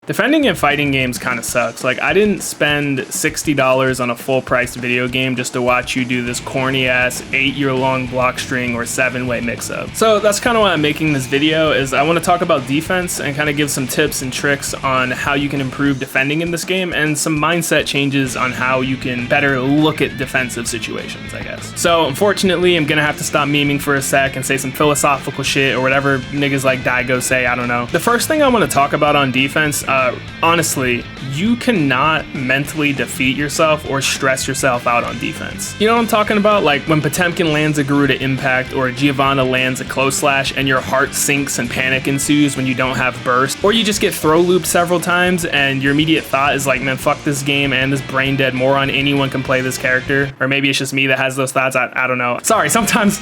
Defending in fighting games kind of sucks. Like, I didn't spend $60 on a full-priced video game just to watch you do this corny-ass 8-year-long block string or 7-way mix-up. So that's kind of why I'm making this video, is I want to talk about defense and kind of give some tips and tricks on how you can improve defending in this game and some mindset changes on how you can better look at defensive situations, I guess. So unfortunately, I'm gonna have to stop memeing for a sec and say some philosophical shit or whatever niggas like Daigo say, I don't know. The first thing I want to talk about on defense, honestly, you cannot mentally defeat yourself or stress yourself out on defense. You know what I'm talking about? Like when Potemkin lands a Garuda impact or Giovanna lands a close slash and your heart sinks and panic ensues when you don't have burst, or you just get throw looped several times and your immediate thought is like, man, fuck this game and this brain dead moron, anyone can play this character. Or maybe it's just me that has those thoughts, I don't know. Sorry, sometimes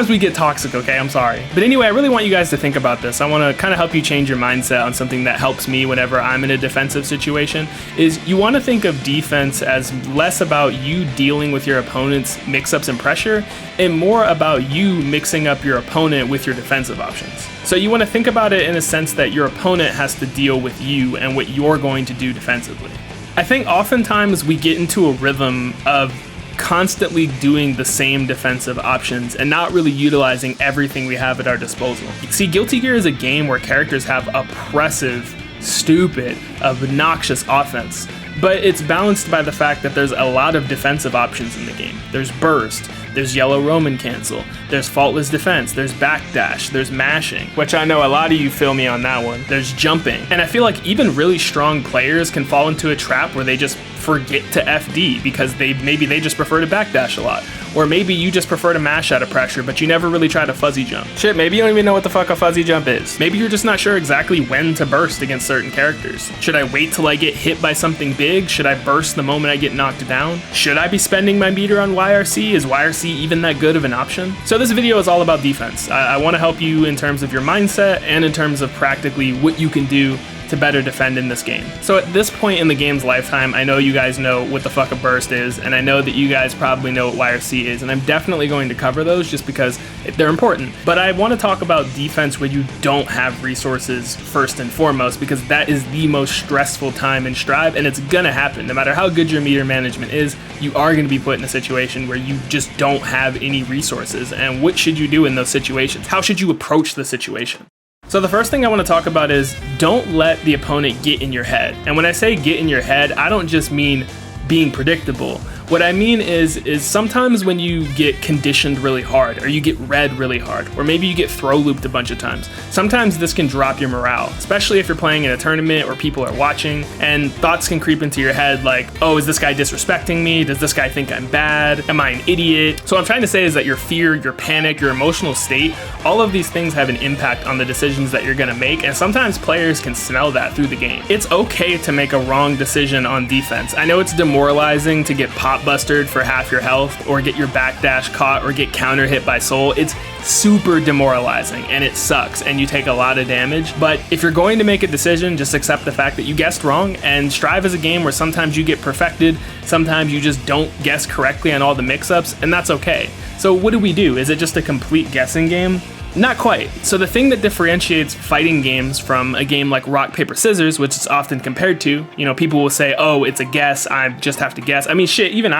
we get toxic, okay? I'm sorry. But anyway, I really want you guys to think about this. I want to kind of help you change your mindset on something that helps me whenever I'm in a defensive situation, is you want to think of defense as less about you dealing with your opponent's mix-ups and pressure and more about you mixing up your opponent with your defensive options. So you want to think about it in a sense that your opponent has to deal with you and what you're going to do defensively. I think oftentimes we get into a rhythm of constantly doing the same defensive options and not really utilizing everything we have at our disposal. See, Guilty Gear is a game where characters have oppressive, stupid, obnoxious offense, but it's balanced by the fact that there's a lot of defensive options in the game. There's burst, there's yellow Roman cancel, there's faultless defense, there's backdash, there's mashing, which I know a lot of you feel me on that one. There's jumping, and I feel like even really strong players can fall into a trap where they just forget to FD because maybe they just prefer to backdash a lot. Or maybe you just prefer to mash out of pressure, but you never really try to fuzzy jump. Shit, maybe you don't even know what the fuck a fuzzy jump is. Maybe you're just not sure exactly when to burst against certain characters. Should I wait till I get hit by something big? Should I burst the moment I get knocked down? Should I be spending my meter on YRC? Is YRC even that good of an option? So this video is all about defense. I want to help you in terms of your mindset and in terms of practically what you can do to better defend in this game. So at this point in the game's lifetime, I know you guys know what the fuck a burst is, and I know that you guys probably know what YRC is, and I'm definitely going to cover those just because they're important. But I want to talk about defense where you don't have resources first and foremost, because that is the most stressful time in Strive, and it's gonna happen. No matter how good your meter management is, you are gonna be put in a situation where you just don't have any resources. And what should you do in those situations? How should you approach the situation? So the first thing I want to talk about is don't let the opponent get in your head. And when I say get in your head, I don't just mean being predictable. What I mean is sometimes when you get conditioned really hard, or you get read really hard, or maybe you get throw looped a bunch of times, sometimes this can drop your morale, especially if you're playing in a tournament or people are watching, and thoughts can creep into your head like, oh, is this guy disrespecting me? Does this guy think I'm bad? Am I an idiot? So what I'm trying to say is that your fear, your panic, your emotional state, all of these things have an impact on the decisions that you're gonna make, and sometimes players can smell that through the game. It's okay to make a wrong decision on defense. I know it's demoralizing to get pop busted for half your health, or get your backdash caught, or get counter hit by soul. It's super demoralizing and it sucks and you take a lot of damage. But if you're going to make a decision, just accept the fact that you guessed wrong. And Strive is a game where sometimes you get perfected, sometimes you just don't guess correctly on all the mix-ups, and that's okay. So what do we do? Is it just a complete guessing game? Not quite. So the thing that differentiates fighting games from a game like rock, paper, scissors, which is often compared to, you know, people will say, oh, it's a guess, I just have to guess. I mean, shit, even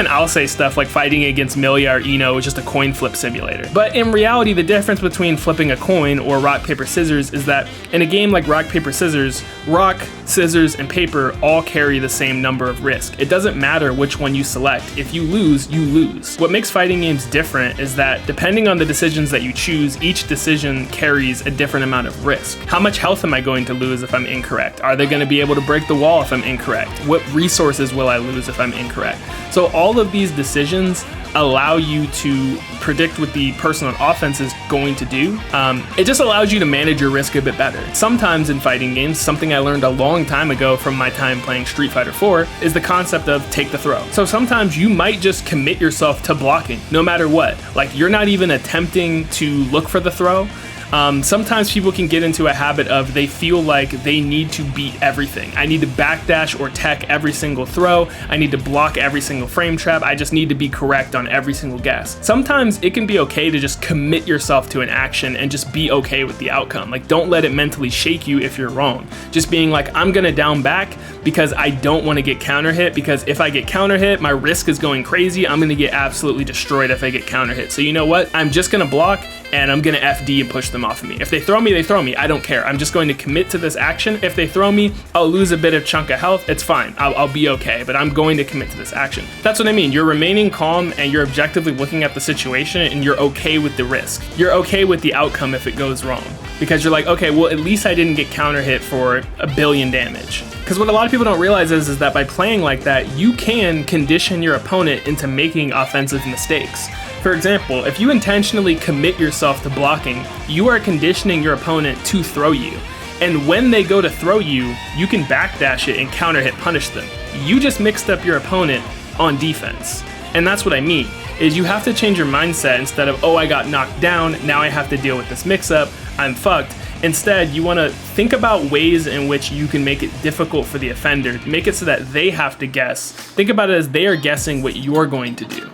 I'll say stuff like fighting against Milia or Eno is just a coin flip simulator. But in reality, the difference between flipping a coin or rock, paper, scissors is that in a game like rock, paper, scissors, rock, scissors, and paper all carry the same number of risk. It doesn't matter which one you select. If you lose, you lose. What makes fighting games different is that depending on the decisions that you choose, each decision carries a different amount of risk. How much health am I going to lose if I'm incorrect? Are they going to be able to break the wall if I'm incorrect? What resources will I lose if I'm incorrect? So all of these decisions allow you to predict what the person on offense is going to do. It just allows you to manage your risk a bit better. Sometimes in fighting games, something I learned a long time ago from my time playing Street Fighter 4 is the concept of take the throw. So sometimes you might just commit yourself to blocking no matter what. Like you're not even attempting to look for the throw. Sometimes people can get into a habit of they feel like they need to beat everything. I need to backdash or tech every single throw. I need to block every single frame trap. I just need to be correct on every single guess. Sometimes it can be okay to just commit yourself to an action and just be okay with the outcome. Like, don't let it mentally shake you if you're wrong. Just being like, I'm gonna down back because I don't want to get counter hit, because if I get counter hit, my risk is going crazy. I'm gonna get absolutely destroyed if I get counter hit. So you know what? I'm just gonna block and I'm gonna FD and push them off of me. If they throw me, they throw me. I don't care. I'm just going to commit to this action. If they throw me, I'll lose a bit of chunk of health. It's fine. I'll be okay, but I'm going to commit to this action. That's what I mean. You're remaining calm and you're objectively looking at the situation and you're okay with the risk. You're okay with the outcome if it goes wrong, because you're like, okay, well, at least I didn't get counter hit for 1 billion damage. Because what a lot of people don't realize is that by playing like that, you can condition your opponent into making offensive mistakes. For example, if you intentionally commit yourself to blocking, you are conditioning your opponent to throw you. And when they go to throw you, you can backdash it and counter hit punish them. You just mixed up your opponent on defense. And that's what I mean, is you have to change your mindset. Instead of, oh, I got knocked down, now I have to deal with this mix-up, I'm fucked. Instead, you want to think about ways in which you can make it difficult for the offender, make it so that they have to guess. Think about it as they are guessing what you're going to do.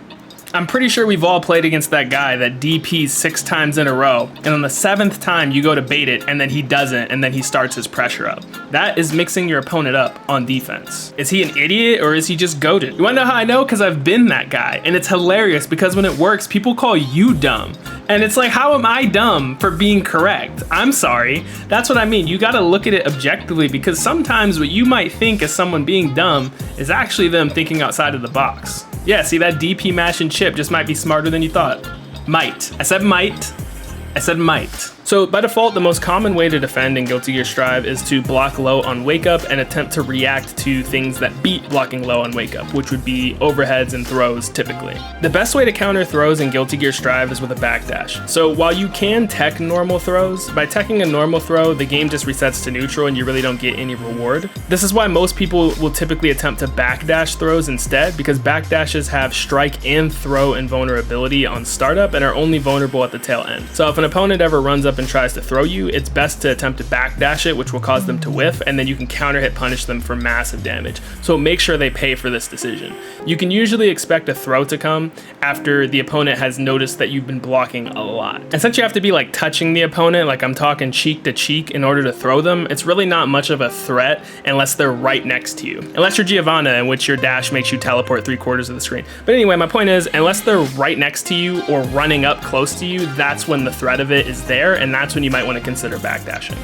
I'm pretty sure we've all played against that guy that DPs 6 times in a row, and on the 7th time you go to bait it and then he doesn't, and then he starts his pressure up. That is mixing your opponent up on defense. Is he an idiot or is he just goated? You wanna know how I know? Because I've been that guy, and it's hilarious because when it works, people call you dumb. And it's like, how am I dumb for being correct? I'm sorry. That's what I mean. You gotta look at it objectively, because sometimes what you might think as someone being dumb is actually them thinking outside of the box. Yeah, see, that DP mash and chip just might be smarter than you thought. Might. I said might. I said might. So by default, the most common way to defend in Guilty Gear Strive is to block low on wake up and attempt to react to things that beat blocking low on wake up, which would be overheads and throws typically. The best way to counter throws in Guilty Gear Strive is with a backdash. So while you can tech normal throws, by teching a normal throw, the game just resets to neutral and you really don't get any reward. This is why most people will typically attempt to backdash throws instead, because backdashes have strike and throw invulnerability on startup and are only vulnerable at the tail end. So if an opponent ever runs up and tries to throw you, it's best to attempt to backdash it, which will cause them to whiff, and then you can counter hit punish them for massive damage. So make sure they pay for this decision. You can usually expect a throw to come after the opponent has noticed that you've been blocking a lot. And since you have to be like touching the opponent, like I'm talking cheek to cheek in order to throw them, it's really not much of a threat unless they're right next to you. Unless you're Giovanna, in which your dash makes you teleport 3/4 of the screen. But anyway, my point is, unless they're right next to you or running up close to you, that's when the threat of it is there, and that's when you might want to consider backdashing.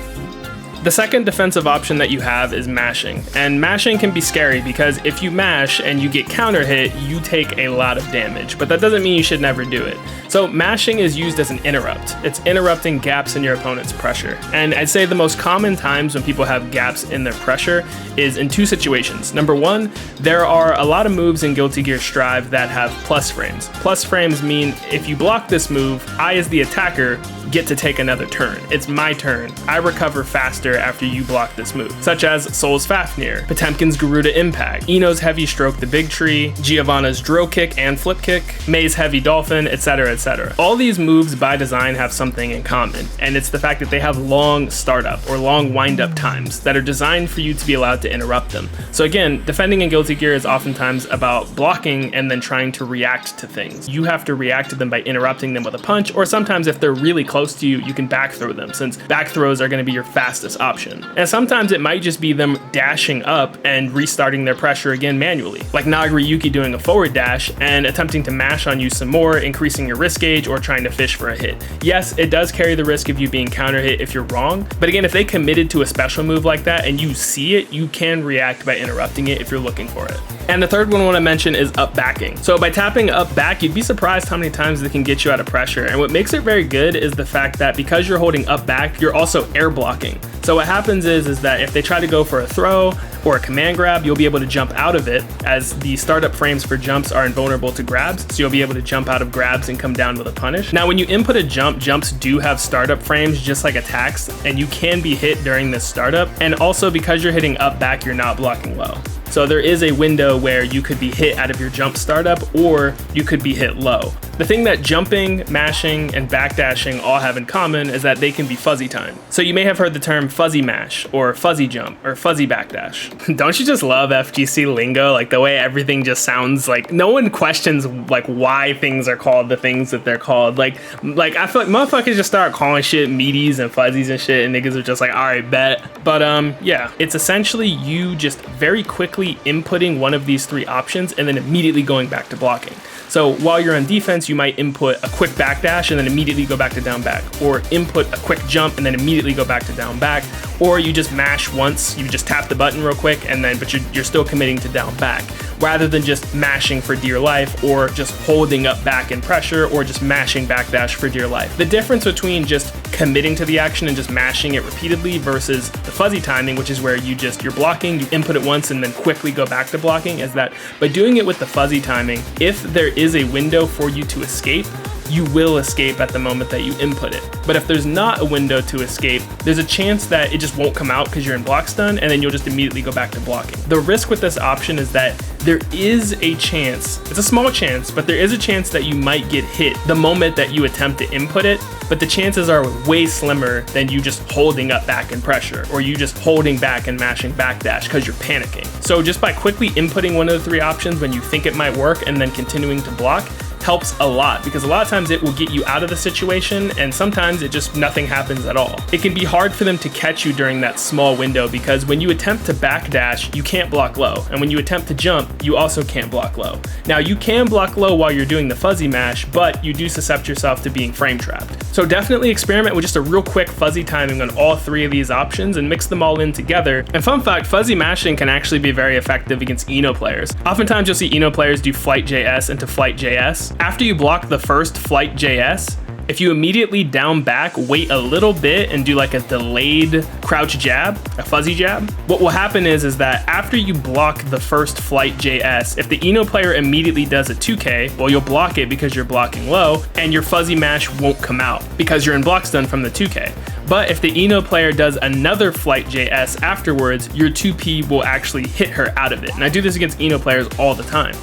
The second defensive option that you have is mashing, and mashing can be scary because if you mash and you get counter hit, you take a lot of damage, but that doesn't mean you should never do it. So mashing is used as an interrupt. It's interrupting gaps in your opponent's pressure. And I'd say the most common times when people have gaps in their pressure is in 2 situations. Number 1, there are a lot of moves in Guilty Gear Strive that have plus frames. Plus frames mean if you block this move, I as the attacker get to take another turn. It's my turn. I recover faster after you block this move, such as Soul's Fafnir, Potemkin's Garuda Impact, Ino's Heavy Stroke the Big Tree, Giovanna's Drill Kick and Flip Kick, May's Heavy Dolphin, etc., etc. All these moves by design have something in common, and it's the fact that they have long startup or long wind-up times that are designed for you to be allowed to interrupt them. So again, defending in Guilty Gear is oftentimes about blocking and then trying to react to things. You have to react to them by interrupting them with a punch, or sometimes if they're really close to you, you can back throw them, since back throws are going to be your fastest option. And sometimes it might just be them dashing up and restarting their pressure again manually, like Nagoriyuki doing a forward dash and attempting to mash on you some more, increasing your risk gauge or trying to fish for a hit. Yes, it does carry the risk of you being counter hit if you're wrong, but again, if they committed to a special move like that and you see it, you can react by interrupting it if you're looking for it. And the third one I want to mention is up backing. So by tapping up back, you'd be surprised how many times they can get you out of pressure. And what makes it very good is the fact that because you're holding up back, you're also air blocking. So So what happens is that if they try to go for a throw or a command grab, you'll be able to jump out of it, as the startup frames for jumps are invulnerable to grabs, so you'll be able to jump out of grabs and come down with a punish. Now when you input a jump, jumps do have startup frames just like attacks, and you can be hit during this startup, and also because you're hitting up back, you're not blocking low. So there is a window where you could be hit out of your jump startup, or you could be hit low. The thing that jumping, mashing, and backdashing all have in common is that they can be fuzzy timed. So you may have heard the term fuzzy mash, or fuzzy jump, or fuzzy backdash. Don't you just love FGC lingo? Like the way everything just sounds like, no one questions like why things are called the things that they're called. Like I feel like motherfuckers just start calling shit meaties and fuzzies and shit, and niggas are just like, all right, bet. But yeah, it's essentially you just very quickly inputting one of these three options and then immediately going back to blocking. So while you're on defense, you might input a quick backdash and then immediately go back to down back, or input a quick jump and then immediately go back to down back, or you just mash once, you just tap the button real quick, and then but you're still committing to down back, rather than just mashing for dear life, or just holding up back in pressure, or just mashing backdash for dear life. The difference between just committing to the action and just mashing it repeatedly versus the fuzzy timing, which is where you're blocking, you input it once and then quickly go back to blocking, is that by doing it with the fuzzy timing, if there is a window for you to escape, you will escape at the moment that you input it. But if there's not a window to escape, there's a chance that it just won't come out because you're in block stun, and then you'll just immediately go back to blocking. The risk with this option is that there is a chance, it's a small chance, but there is a chance that you might get hit the moment that you attempt to input it, but the chances are way slimmer than you just holding up back in pressure, or you just holding back and mashing backdash because you're panicking. So just by quickly inputting one of the three options when you think it might work and then continuing to block, helps a lot, because a lot of times it will get you out of the situation, and sometimes it just nothing happens at all. It can be hard for them to catch you during that small window, because when you attempt to backdash, you can't block low, and when you attempt to jump, you also can't block low. Now you can block low while you're doing the fuzzy mash, but you do suscept yourself to being frame trapped. So definitely experiment with just a real quick fuzzy timing on all three of these options and mix them all in together. And fun fact, fuzzy mashing can actually be very effective against Eno players. Oftentimes you'll see Eno players do flight JS into flight JS. After you block the first flight JS, if you immediately down back, wait a little bit and do like a delayed crouch jab, a fuzzy jab, what will happen is that after you block the first flight JS, if the Eno player immediately does a 2K, well, you'll block it because you're blocking low, and your fuzzy mash won't come out because you're in block stun from the 2K. But if the Eno player does another flight JS afterwards, your 2P will actually hit her out of it. And I do this against Eno players all the time.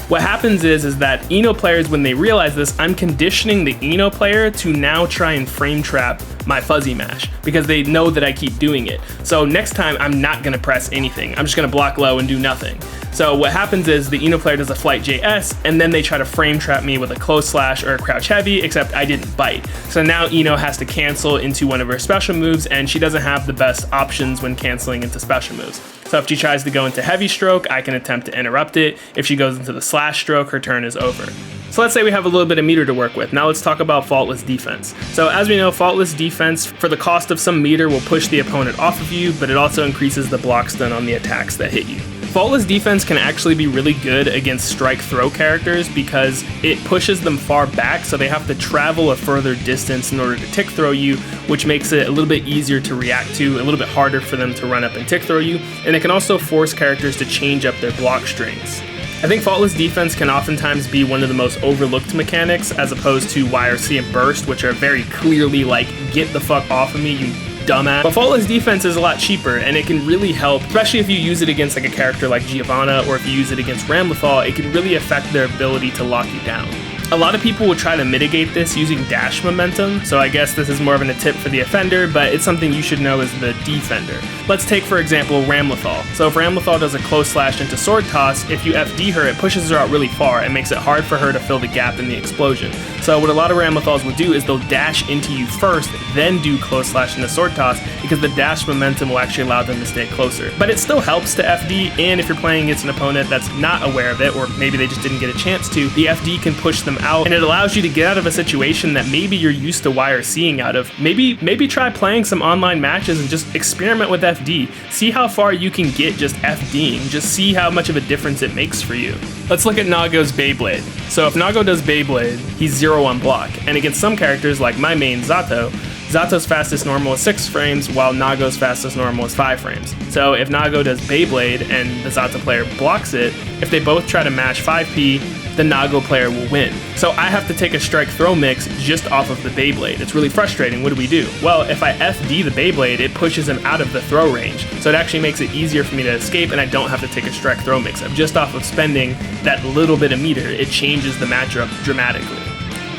What happens is that Eno players, when they realize this, I'm conditioning the Eno player to now try and frame trap my fuzzy mash, because they know that I keep doing it. So next time I'm not gonna press anything. I'm just gonna block low and do nothing. So what happens is the Eno player does a flight JS, and then they try to frame trap me with a close slash or a crouch heavy, except I didn't bite. So now Eno has to cancel into one of her special moves, and she doesn't have the best options when canceling into special moves. So if she tries to go into heavy stroke, I can attempt to interrupt it. If she goes into the slash stroke, her turn is over. So let's say we have a little bit of meter to work with. Now let's talk about Faultless Defense. So as we know, Faultless Defense, for the cost of some meter, will push the opponent off of you, but it also increases the block stun on the attacks that hit you. Faultless Defense can actually be really good against strike throw characters because it pushes them far back, so they have to travel a further distance in order to tick throw you, which makes it a little bit easier to react to, a little bit harder for them to run up and tick throw you, and it can also force characters to change up their block strings. I think Faultless Defense can oftentimes be one of the most overlooked mechanics, as opposed to YRC and Burst, which are very clearly like, get the fuck off of me, you dumbass. But Faultless Defense is a lot cheaper, and it can really help, especially if you use it against like a character like Giovanna, or if you use it against Ramlethal, it can really affect their ability to lock you down. A lot of people will try to mitigate this using dash momentum, so I guess this is more of a tip for the offender, but it's something you should know as the defender. Let's take, for example, Ramlethal. So if Ramlethal does a close slash into sword toss, if you FD her, it pushes her out really far and makes it hard for her to fill the gap in the explosion. So what a lot of Ramlethals will do is they'll dash into you first, then do close slash into sword toss, because the dash momentum will actually allow them to stay closer. But it still helps to FD, and if you're playing against an opponent that's not aware of it, or maybe they just didn't get a chance to, the FD can push them out, and it allows you to get out of a situation that maybe you're used to YRCing out of. Maybe try playing some online matches and just experiment with FD. See how far you can get just FDing. Just see how much of a difference it makes for you. Let's look at Nago's Beyblade. So if Nago does Beyblade, he's 0 on block, and against some characters like my main Zato, Zato's fastest normal is 6 frames, while Nago's fastest normal is 5 frames. So if Nago does Beyblade and the Zato player blocks it, if they both try to match 5p, the Nago player will win. So I have to take a strike throw mix just off of the Beyblade. It's really frustrating. What do we do? Well, if I FD the Beyblade, it pushes him out of the throw range. So it actually makes it easier for me to escape, and I don't have to take a strike throw mix up. Just off of spending that little bit of meter, it changes the matchup dramatically.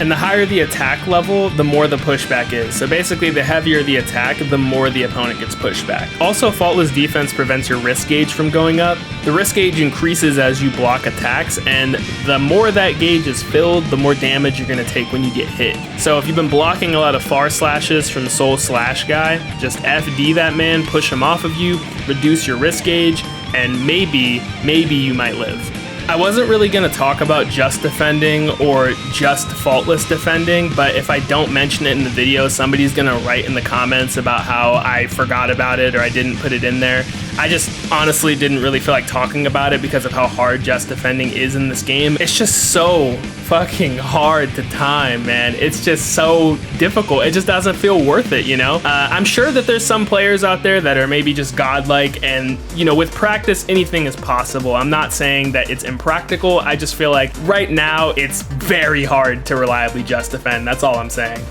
And the higher the attack level, the more the pushback is. So basically, the heavier the attack, the more the opponent gets pushed back. Also, Faultless Defense prevents your risk gauge from going up. The risk gauge increases as you block attacks, and the more that gauge is filled, the more damage you're gonna take when you get hit. So if you've been blocking a lot of far slashes from Soul Slash guy, just FD that man, push him off of you, reduce your risk gauge, and maybe you might live. I wasn't really going to talk about just defending or just faultless defending, but if I don't mention it in the video, somebody's going to write in the comments about how I forgot about it or I didn't put it in there. I just honestly didn't really feel like talking about it because of how hard just defending is in this game. It's just so fucking hard to time, man. It's just so difficult. It just doesn't feel worth it, you know? I'm sure that there's some players out there that are maybe just godlike, and, you know, with practice, anything is possible. I'm not saying that it's impractical. I just feel like right now it's very hard to reliably just defend. That's all I'm saying.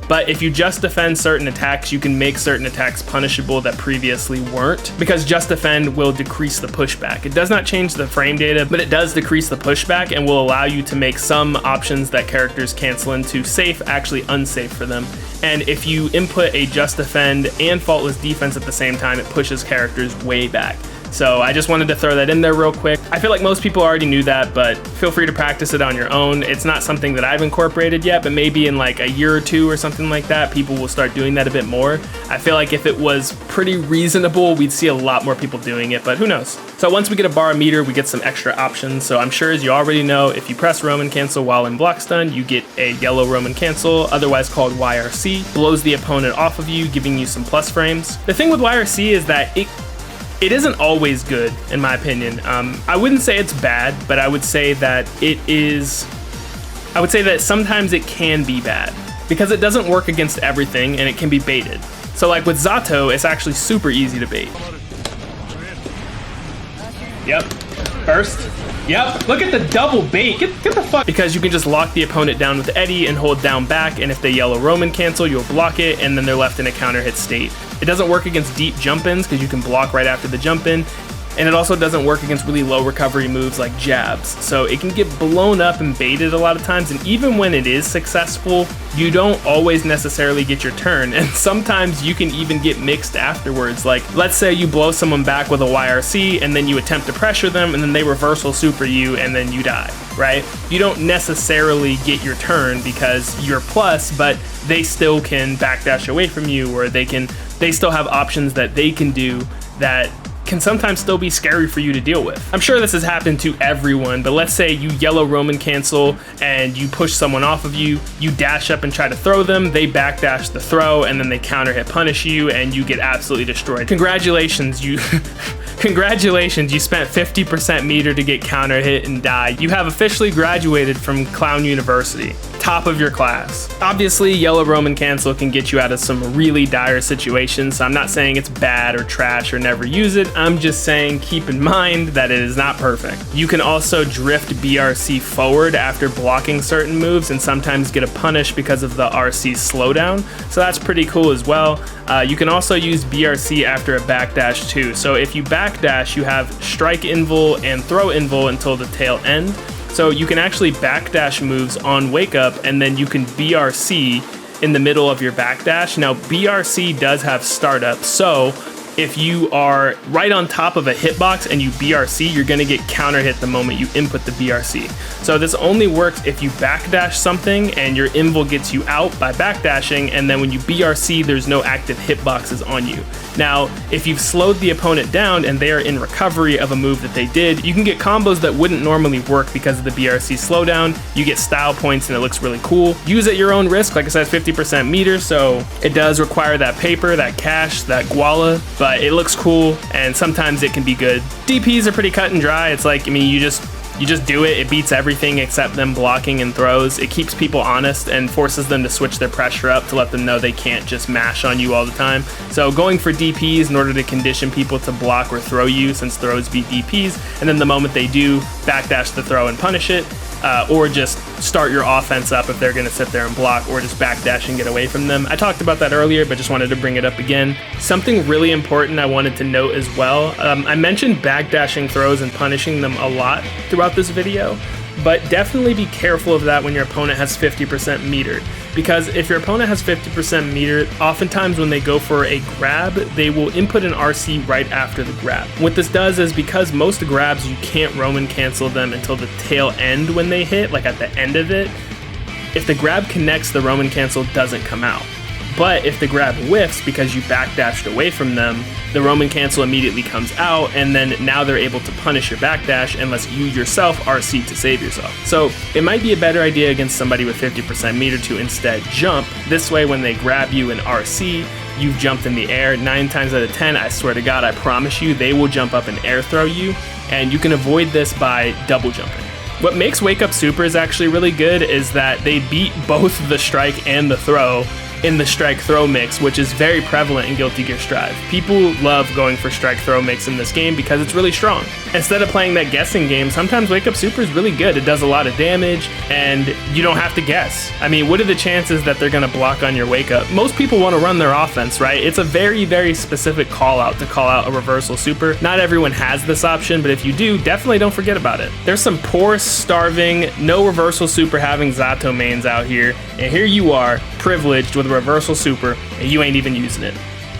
But if you just defend certain attacks, you can make certain attacks punishable that previously weren't, because just defend will decrease the pushback. It does not change the frame data, but it does decrease the pushback and will allow you to make some options that characters cancel into safe actually unsafe for them. And if you input a just defend and faultless defense at the same time, it pushes characters way back. So I just wanted to throw that in there real quick. I feel like most people already knew that, but feel free to practice it on your own. It's not something that I've incorporated yet, but maybe in like a year or two or something like that, people will start doing that a bit more. I feel like if it was pretty reasonable, we'd see a lot more people doing it, but who knows? So once we get a bar meter, we get some extra options. So I'm sure, as you already know, if you press Roman cancel while in block stun, you get a yellow Roman cancel, otherwise called YRC, blows the opponent off of you, giving you some plus frames. The thing with YRC is that it isn't always good, in my opinion. I wouldn't say it's bad, but I would say that sometimes it can be bad because it doesn't work against everything and it can be baited. So like with Zato, it's actually super easy to bait. Yep, burst. Yep, look at the double bait. Get the fuck. Because you can just lock the opponent down with Eddie and hold down back, and if they yellow Roman cancel, you'll block it, and then they're left in a counter hit state. It doesn't work against deep jump-ins because you can block right after the jump-in, and it also doesn't work against really low recovery moves like jabs. So it can get blown up and baited a lot of times, and even when it is successful, you don't always necessarily get your turn, and sometimes you can even get mixed afterwards. Like, let's say you blow someone back with a YRC, and then you attempt to pressure them, and then they reversal super you, and then you die, right? You don't necessarily get your turn because you're plus, but they still can backdash away from you, or they still have options that they can do that can sometimes still be scary for you to deal with. I'm sure this has happened to everyone, but let's say you yellow Roman cancel and you push someone off of you, you dash up and try to throw them, they backdash the throw, and then they counter hit punish you, and you get absolutely destroyed. Congratulations, you congratulations, you spent 50% meter to get counter hit and die. You have officially graduated from Clown University. Top of your class. Obviously, yellow Roman cancel can get you out of some really dire situations, so I'm not saying it's bad or trash or never use it. I'm just saying keep in mind that it is not perfect. You can also drift BRC forward after blocking certain moves and sometimes get a punish because of the RC slowdown, so that's pretty cool as well. You can also use BRC after a backdash too. So if you backdash, you have strike invul and throw invul until the tail end. So you can actually backdash moves on wake up, and then you can BRC in the middle of your backdash. Now BRC does have startup, so if you are right on top of a hitbox and you BRC, you're gonna get counter hit the moment you input the BRC. So this only works if you backdash something and your invul gets you out by backdashing, and then when you BRC, there's no active hitboxes on you. Now, if you've slowed the opponent down and they are in recovery of a move that they did, you can get combos that wouldn't normally work because of the BRC slowdown. You get style points and it looks really cool. Use at your own risk. Like I said, 50% meter, so it does require that paper, that cash, that guala, but it looks cool and sometimes it can be good. DPs are pretty cut and dry. It's like, I mean, you just You just do it. It beats everything except them blocking and throws. It keeps people honest and forces them to switch their pressure up to let them know they can't just mash on you all the time. So going for DPs in order to condition people to block or throw you, since throws beat DPs, and then the moment they do, backdash the throw and punish it. Or just start your offense up if they're going to sit there and block, or just backdash and get away from them. I talked about that earlier, but just wanted to bring it up again. Something really important I wanted to note as well. I mentioned backdashing throws and punishing them a lot throughout this video, but definitely be careful of that when your opponent has 50% metered. Because if your opponent has 50% metered, oftentimes when they go for a grab, they will input an RC right after the grab. What this does is, because most grabs you can't Roman cancel them until the tail end when they hit, like at the end of it, if the grab connects, the Roman cancel doesn't come out. But if the grab whiffs because you backdashed away from them, the Roman cancel immediately comes out, and then now they're able to punish your backdash unless you yourself RC to save yourself. So it might be a better idea against somebody with 50% meter to instead jump. This way when they grab you and RC, you've jumped in the air. 9 times out of 10, I swear to God, I promise you, they will jump up and air throw you, and you can avoid this by double jumping. What makes Wake Up Supers actually really good is that they beat both the strike and the throw in the strike throw mix, which is very prevalent in Guilty Gear Strive. People love going for strike throw mix in this game because it's really strong. Instead of playing that guessing game, sometimes Wake Up Super is really good. It does a lot of damage and you don't have to guess. I mean, what are the chances that they're gonna block on your wake up? Most people want to run their offense, right? It's a very, very specific call out to call out a reversal super. Not everyone has this option, but if you do, definitely don't forget about it. There's some poor, starving, no reversal super having Zato mains out here, and here you are, privileged with a reversal super, and you ain't even using it.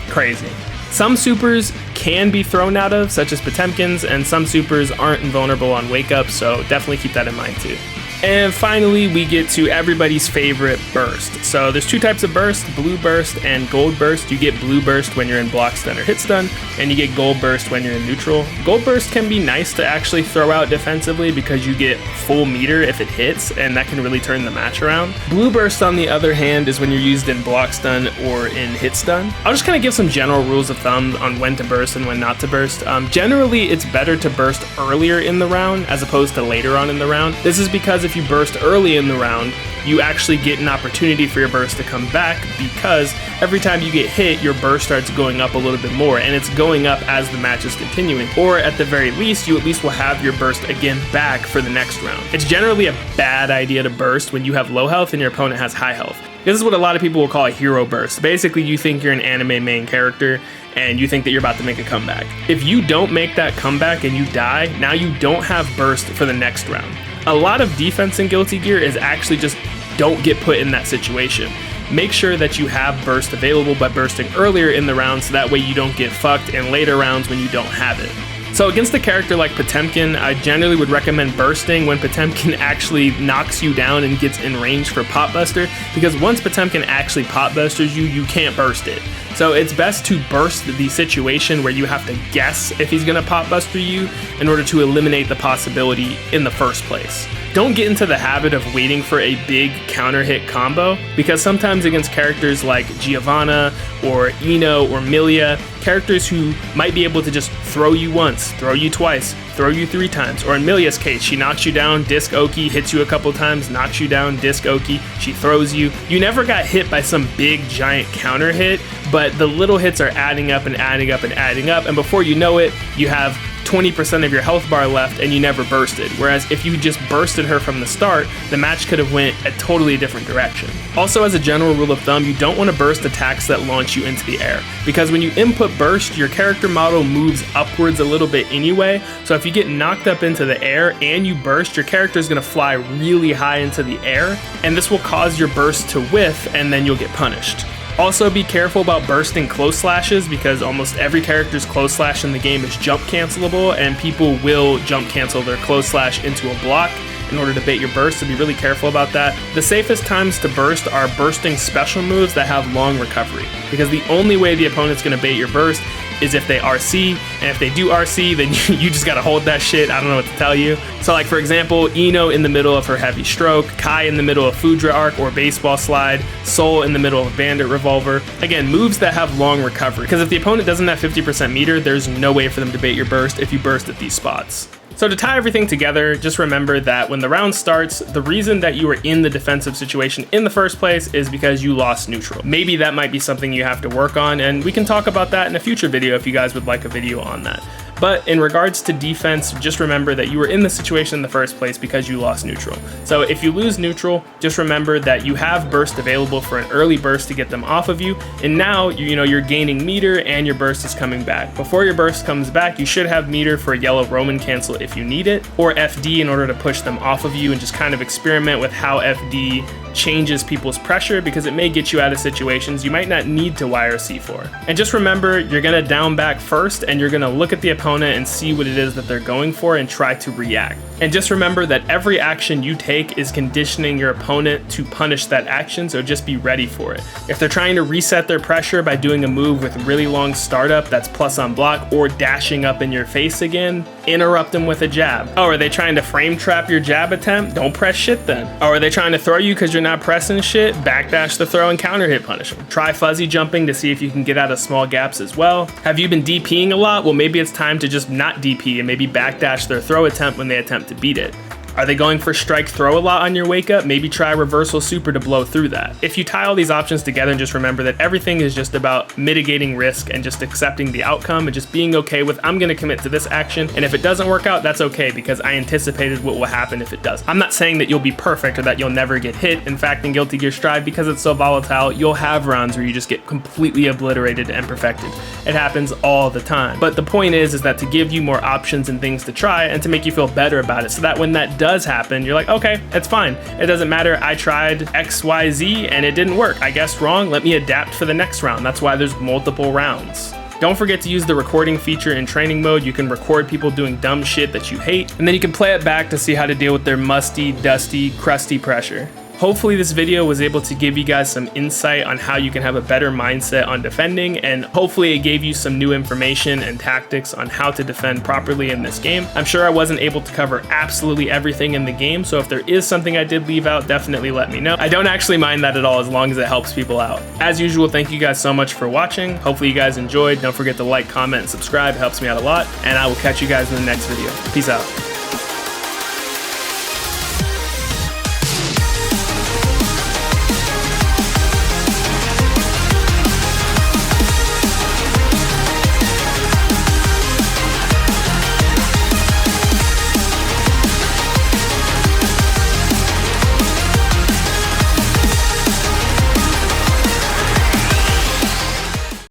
Crazy. Some supers can be thrown out of, such as Potemkin's, and some supers aren't invulnerable on wake up, so definitely keep that in mind too. And finally, we get to everybody's favorite burst. So there's two types of burst, blue burst and gold burst. You get blue burst when you're in block stun or hit stun, and you get gold burst when you're in neutral. Gold burst can be nice to actually throw out defensively because you get full meter if it hits, and that can really turn the match around. Blue burst, on the other hand, is when you're used in block stun or in hit stun. I'll just kind of give some general rules of thumb on when to burst and when not to burst. Generally, it's better to burst earlier in the round as opposed to later on in the round. This is because if you burst early in the round, you actually get an opportunity for your burst to come back, because every time you get hit, your burst starts going up a little bit more, and it's going up as the match is continuing. Or at the very least, you at least will have your burst again back for the next round. It's generally a bad idea to burst when you have low health and your opponent has high health. This is what a lot of people will call a hero burst. Basically, you think you're an anime main character and you think that you're about to make a comeback. If you don't make that comeback and you die, now you don't have burst for the next round. A lot of defense in Guilty Gear is actually just don't get put in that situation. Make sure that you have burst available by bursting earlier in the round, so that way you don't get fucked in later rounds when you don't have it. So against a character like Potemkin, I generally would recommend bursting when Potemkin actually knocks you down and gets in range for Pop Buster, because once Potemkin actually Pop Busters you, you can't burst it. So it's best to burst the situation where you have to guess if he's gonna Pop Buster you in order to eliminate the possibility in the first place. Don't get into the habit of waiting for a big counter hit combo, because sometimes against characters like Giovanna or Ino or Milia, characters who might be able to just throw you once, throw you twice, throw you 3 times, or in Milia's case, she knocks you down, disc Oki, hits you a couple times, knocks you down, disc Oki, she throws you. You never got hit by some big giant counter hit, but the little hits are adding up and adding up and adding up, and before you know it, you have 20% of your health bar left and you never bursted. Whereas if you just bursted her from the start, the match could have went a totally different direction. Also, as a general rule of thumb, you don't want to burst attacks that launch you into the air, because when you input burst, your character model moves upwards a little bit anyway. So if you get knocked up into the air and you burst, your character is going to fly really high into the air, and this will cause your burst to whiff, and then you'll get punished. Also, be careful about bursting close slashes, because almost every character's close slash in the game is jump cancelable, and people will jump cancel their close slash into a block in order to bait your burst, so be really careful about that. The safest times to burst are bursting special moves that have long recovery, because the only way the opponent's going to bait your burst is if they RC, and if they do RC, then you just gotta hold that shit. I don't know what to tell you. So like, for example, Ino in the middle of her heavy stroke, Kai in the middle of Foudra arc or baseball slide, Sol in the middle of bandit revolver. Again, moves that have long recovery, because if the opponent doesn't have 50% meter, there's no way for them to bait your burst if you burst at these spots. So to tie everything together, just remember that when the round starts, the reason that you were in the defensive situation in the first place is because you lost neutral. Maybe that might be something you have to work on, and we can talk about that in a future video if you guys would like a video on that. But in regards to defense, just remember that you were in the situation in the first place because you lost neutral. So if you lose neutral, just remember that you have burst available for an early burst to get them off of you. And now, you're gaining meter and your burst is coming back. Before your burst comes back, you should have meter for a yellow Roman cancel if you need it, or FD in order to push them off of you, and just kind of experiment with how FD changes people's pressure, because it may get you out of situations you might not need to YRC for. And just remember, you're gonna down back first, and you're gonna look at the opponent and see what it is that they're going for and try to react. And just remember that every action you take is conditioning your opponent to punish that action, so just be ready for it. If they're trying to reset their pressure by doing a move with really long startup that's plus on block, or dashing up in your face again, interrupt them with a jab. Oh, are they trying to frame trap your jab attempt? Don't press shit then. Oh, are they trying to throw you because you're not pressing shit? Backdash the throw and counter hit punish them. Try fuzzy jumping to see if you can get out of small gaps as well. Have you been DPing a lot? Well, maybe it's time to just not DP and maybe backdash their throw attempt when they attempt to beat it. Are they going for strike throw a lot on your wake up? Maybe try reversal super to blow through that. If you tie all these options together, and just remember that everything is just about mitigating risk and just accepting the outcome and just being okay with, I'm gonna commit to this action, and if it doesn't work out, that's okay, because I anticipated what will happen if it does. I'm not saying that you'll be perfect or that you'll never get hit. In fact, in Guilty Gear Strive, because it's so volatile, you'll have rounds where you just get completely obliterated and perfected. It happens all the time. But the point is that to give you more options and things to try and to make you feel better about it, so that when that does happen, you're like, okay, it's fine. It doesn't matter. I tried XYZ and it didn't work. I guessed wrong. Let me adapt for the next round. That's why there's multiple rounds. Don't forget to use the recording feature in training mode. You can record people doing dumb shit that you hate, and then you can play it back to see how to deal with their musty, dusty, crusty pressure. Hopefully this video was able to give you guys some insight on how you can have a better mindset on defending, and hopefully it gave you some new information and tactics on how to defend properly in this game. I'm sure I wasn't able to cover absolutely everything in the game, so if there is something I did leave out, definitely let me know. I don't actually mind that at all, as long as it helps people out. As usual, thank you guys so much for watching. Hopefully you guys enjoyed. Don't forget to like, comment, and subscribe. It helps me out a lot, and I will catch you guys in the next video. Peace out.